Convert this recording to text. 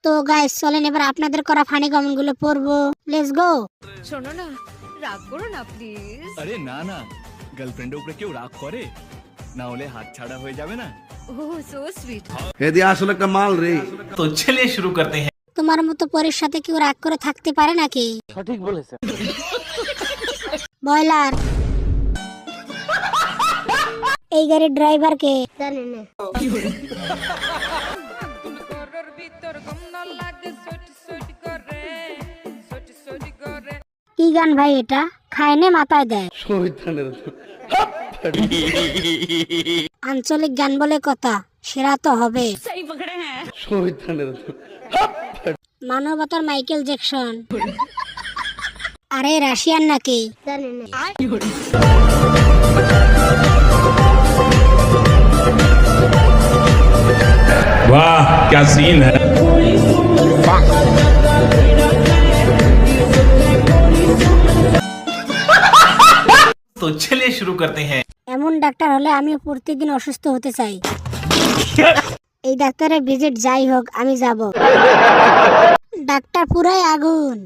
তো গাইস চলেন এবার আপনাদের করা ফানি কমেন্ট গুলো পড়বো। Let's go. শোনো না, রাগ করো না প্লিজ। আরে না না, গার্লফ্রেন্ডের উপরে কেউ রাগ করে না, হলে হাত ছাড়া হয়ে যাবে না। ওহ সো সুইট। হেদি আসলে একটা মাল রে। तो चलिए शुरू करते हैं। তোমার মতো পরের সাথে কেউ রাগ করে থাকতে পারে নাকি? সঠিক বলেছে। বয়লার এই গাড়ির ড্রাইভার কে জানি না। কি গান ভাই এটা? খায়নে মাথায় দেয়। আঞ্চলিক গান বলে কথা, সেরা তো হবে। মানবতার মাইকেল জ্যাকসন। আরে রাশিয়ান নাকি? জানি না। वाह क्या सीन है। तो चलिए शुरू करते हैं। এমন ডাক্তার হলে আমি প্রতিদিন অসুস্থ হতে চাই। এই ডাক্তারের ভিজিট যাই হোক আমি যাব। ডাক্তার পুরাই আগুন।